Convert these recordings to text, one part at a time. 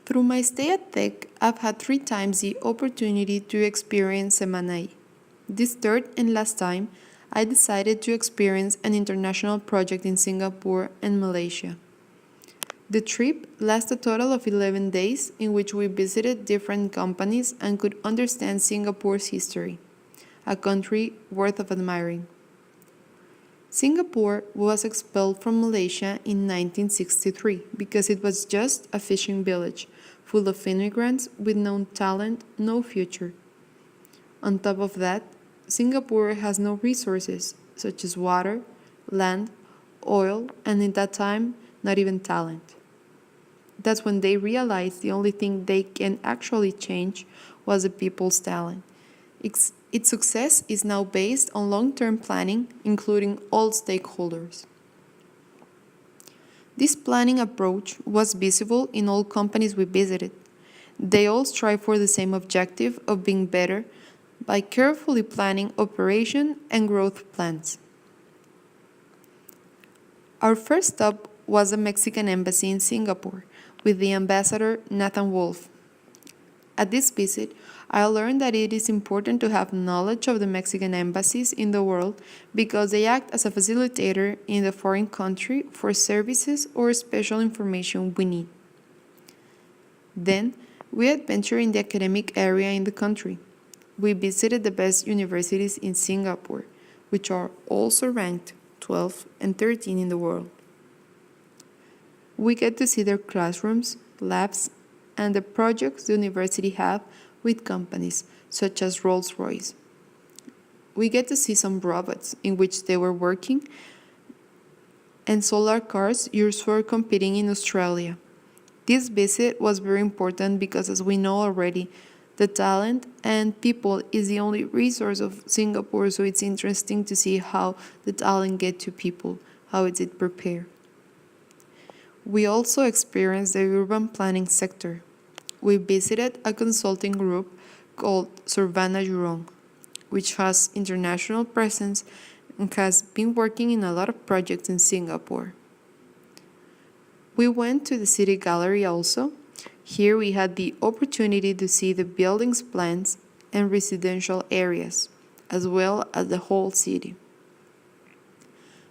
Through my stay at Tech, I've had 3 times the opportunity to experience Semana. This third and last time, I decided to experience an international project in Singapore and Malaysia. The trip lasted a total of 11 days in which we visited different companies and could understand Singapore's history, a country worth of admiring. Singapore was expelled from Malaysia in 1963 because it was just a fishing village full of immigrants with no talent, no future. On top of that, Singapore has no resources such as water, land, oil, and at that time, not even talent. That's when they realized the only thing they can actually change was the people's talent. Its success is now based on long-term planning, including all stakeholders. This planning approach was visible in all companies we visited. They all strive for the same objective of being better by carefully planning operation and growth plans. Our first stop was the Mexican Embassy in Singapore with the ambassador Nathan Wolf. At this visit, I learned that it is important to have knowledge of the Mexican embassies in the world because they act as a facilitator in the foreign country for services or special information we need. Then, we adventured in the academic area in the country. We visited the best universities in Singapore, which are also ranked 12 and 13 in the world. We get to see their classrooms, labs, and the projects the university have with companies such as Rolls-Royce. We get to see some robots in which they were working and solar cars used for competing in Australia. This visit was very important because, as we know already, the talent and people is the only resource of Singapore, so it's interesting to see how the talent get to people, how is it prepared. We also experienced the urban planning sector. We visited a consulting group called Savannah Jurong, which has international presence and has been working in a lot of projects in Singapore. We went to the city gallery also. Here we had the opportunity to see the buildings plans and residential areas, as well as the whole city.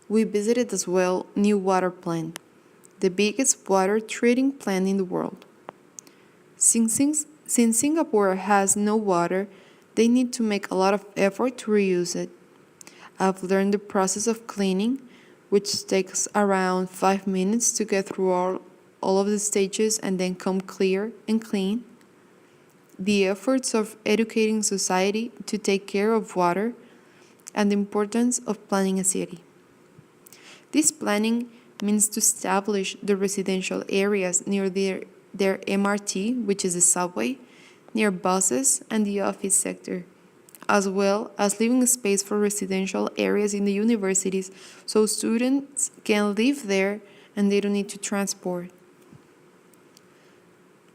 We visited as well New Water Plant, the biggest water treating plant in the world. Since Singapore has no water, they need to make a lot of effort to reuse it. I've learned the process of cleaning, which takes around 5 minutes to get through all of the stages and then come clear and clean. The efforts of educating society to take care of water and the importance of planning a city. This planning means to establish the residential areas near their MRT, which is the subway, near buses and the office sector, as well as leaving space for residential areas in the universities so students can live there and they don't need to transport.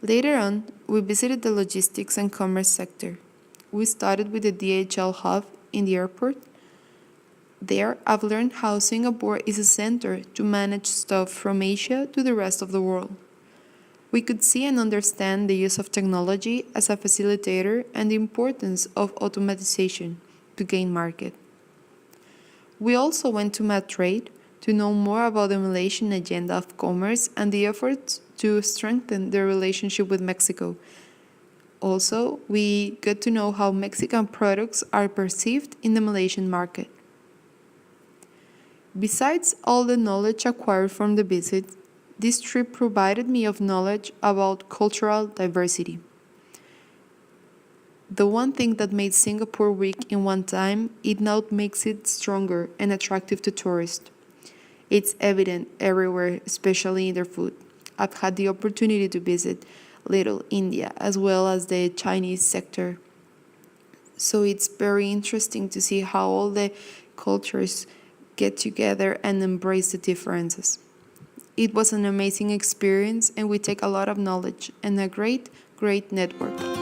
Later on, we visited the logistics and commerce sector. We started with the DHL hub in the airport. There, I've learned how Singapore is a center to manage stuff from Asia to the rest of the world. We could see and understand the use of technology as a facilitator and the importance of automatization to gain market. We also went to Madrid to know more about the Malaysian agenda of commerce and the efforts to strengthen their relationship with Mexico. Also, we got to know how Mexican products are perceived in the Malaysian market. Besides all the knowledge acquired from the visit, this trip provided me of knowledge about cultural diversity. The one thing that made Singapore weak in one time, it now makes it stronger and attractive to tourists. It's evident everywhere, especially in their food. I've had the opportunity to visit Little India as well as the Chinese sector. So it's very interesting to see how all the cultures get together and embrace the differences. It was an amazing experience and we take a lot of knowledge and a great network.